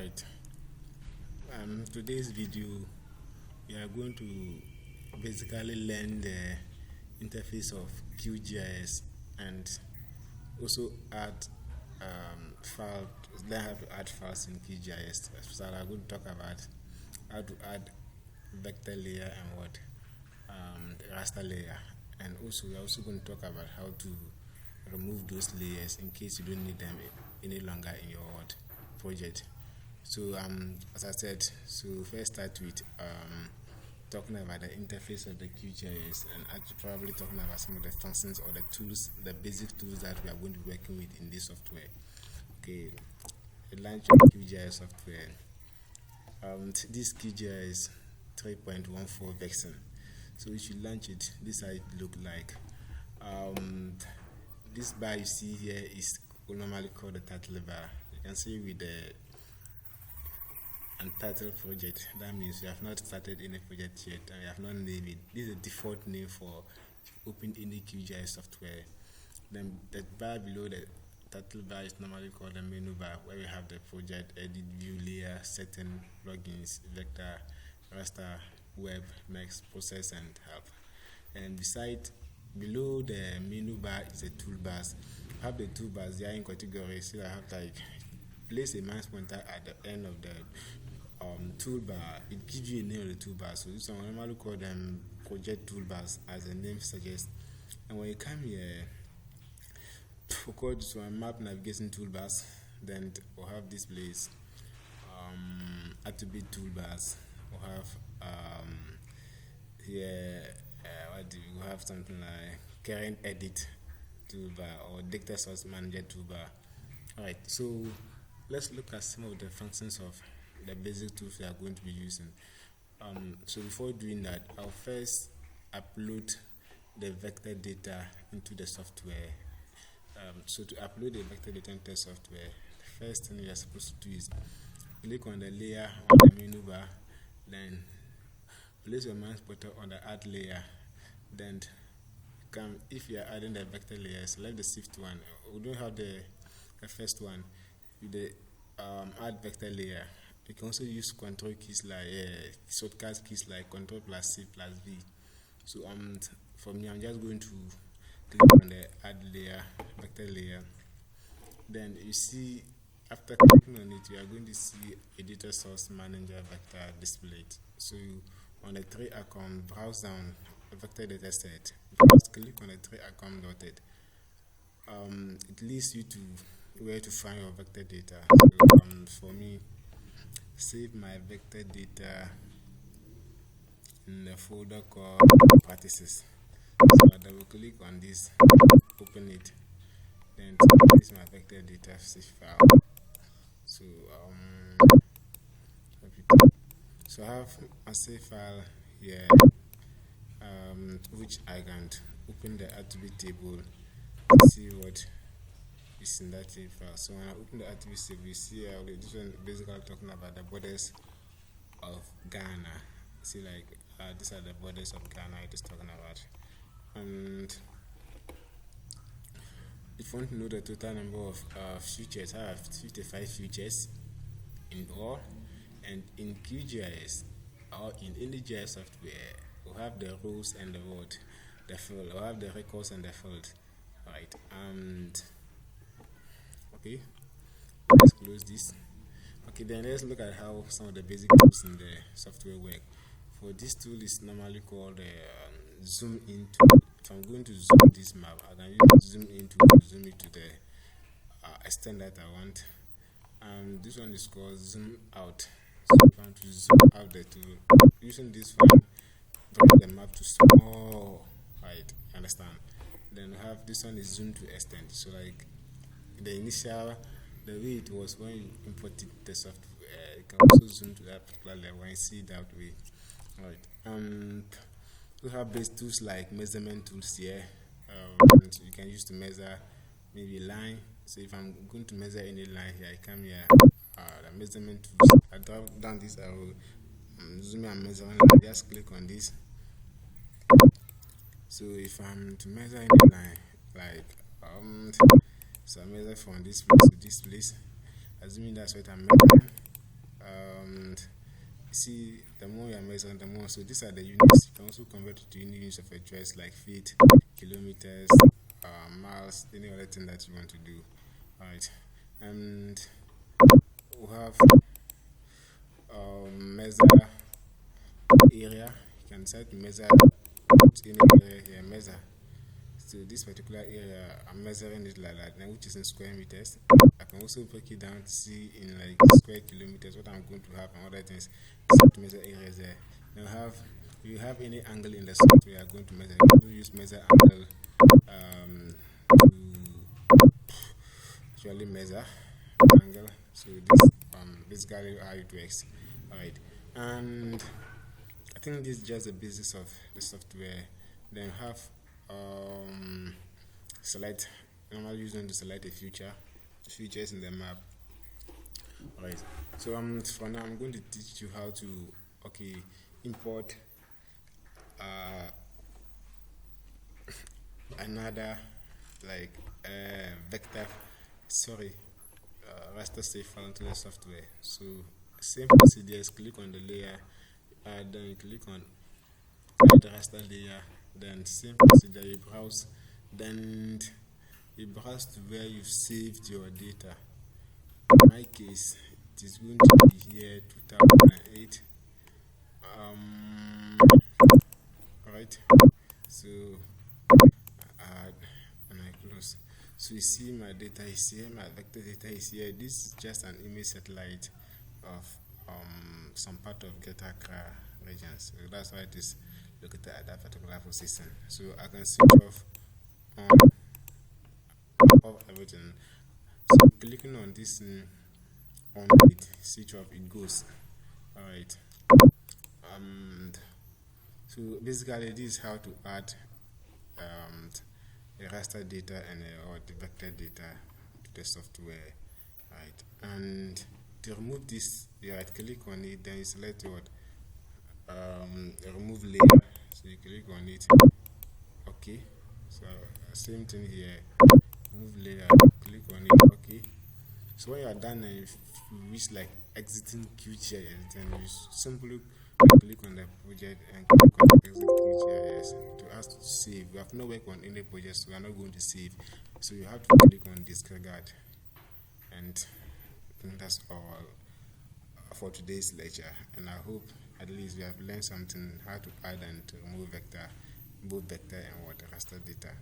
Right. Today's video, we are going to basically learn the interface of QGIS and also add file. Learn how to add files in QGIS. So I'm going to talk about how to add vector layer and what the raster layer, and also we're also going to talk about how to remove those layers in case you don't need them any longer in your project. So as I said, so first start with talking about the interface of the QGIS, and actually probably talking about some of the functions or the tools, the basic tools that we are going to be working with in this software. Okay, the launch of QGIS software. This QGIS 3.14 version. So if you launch it, this is how it look like. This bar you see here is normally called the title bar. You can see with the untitled project. That means you have not started any project yet and you have not named it. This is the default name for open any QGIS software. Then the bar below the title bar is normally called the menu bar, where we have the project, edit, view, layer, setting, plugins, vector, raster, web, next, process, and help. And beside, below the menu bar is the toolbars. You have the toolbars, they are in categories. So I have like place a mouse pointer at the end of the toolbar. It gives you a name of the toolbar. So this one we normally call them project toolbars, as the name suggests. And when you come here, we call this one map navigation toolbars. Then we'll have this place attribute toolbars. We'll have here what do we have, something like current edit toolbar or data source manager toolbar. Alright, so let's look at some of the functions of the basic tools we are going to be using. So before doing that, I'll first upload the vector data into the software. So to upload the vector data into the software, the first thing you are supposed to do is click on the layer on the menu bar, then place your mouse pointer on the add layer. Then if you are adding the vector layer, select the fifth one. We don't have the first one with the add vector layer. You can also use control keys like shortcut keys like control plus C plus V. So for me, I'm just going to click on the add layer, vector layer. Then you see, after clicking on it, you are going to see a data source manager vector displayed. So on the three icon, browse down a vector data set. First click on the three icon dotted. It leads you to where to find your vector data. So for me, save my vector data in the folder called practices. So I double click on this, open it, then this is my vector data save file. So I have a save file here, which I can open the attribute table to see what is in that save file. So when I open the attribute table, you see this one basically talking about the borders of Ghana. See, like these are the borders of Ghana it is talking about. And if you want to know the total number of features, I have 55 features in all. And in QGIS or in any GIS software, we have the rows and the field. We have the records and the field. Right. And okay, let's close this. Okay, then let's look at how some of the basic tools in the software work. For this tool is normally called zoom in tool. If I'm going to zoom this map, I can use zoom in to zoom it to the extent that I want. This one is called zoom out. So if I want to zoom out the tool, using this one, bring the map to small, right? Understand? Then we have this one is zoom to extent. So like the initial, the way it was when you imported the software, you can also zoom to that particular level and see it that way. Alright. We have base tools like measurement tools here. So you can use to measure maybe line. So if I'm going to measure any line here, I come here. The measurement tools. I drop down this arrow. Zoom and measuring. I just click on this. So if I'm to measure any line, like so I measure from this place to this place, assuming that's what I'm measuring. see, the more you are measuring, the more. So these are the units. You can also convert it to units of a choice, like feet, kilometers, miles, any other thing that you want to do. Alright, and we have measure area. You can decide to measure any area here. Measure. So this particular area, I'm measuring it like that, now, which is in square meters. I can also break it down to see in like square kilometers what I'm going to have and other things. So to measure areas there. Now have if you have any angle in the software you are going to measure. You can use measure angle to actually measure angle. So this basically how it works. Alright. And I think this is just the basis of the software. Then have select. Normally using to select a features in the map. Alright. So for now I'm going to teach you how to import another like vector raster save file into the software. So same procedure is click on the layer, then you click on the raster layer, then same procedure you browse, then you browse to where you've saved your data. In my case it is going to be here 2008. Alright, so and I close. So you see my data is here, my vector data is here. This is just an image satellite of some part of Greater Accra region. So that's why it is located at that particular position. So I can switch off everything. So clicking on this on it, switch off, it goes. Alright. So basically this is how to add the raster data and or the vector data to the software. Right, and to remove this, you right click on it, then you select what remove layer. So you click on it. Okay, so same thing here. Remove layer. Click on it. Okay. So when you are done and you reach like exiting QGIS, then you simply click on the project and click on exit QGIS to ask to save. We have no work on any project, so we are not going to save. So you have to click on disregard. And I think that's all for today's lecture. And I hope at least you have learned something how to add and to remove vector, both vector and what raster data.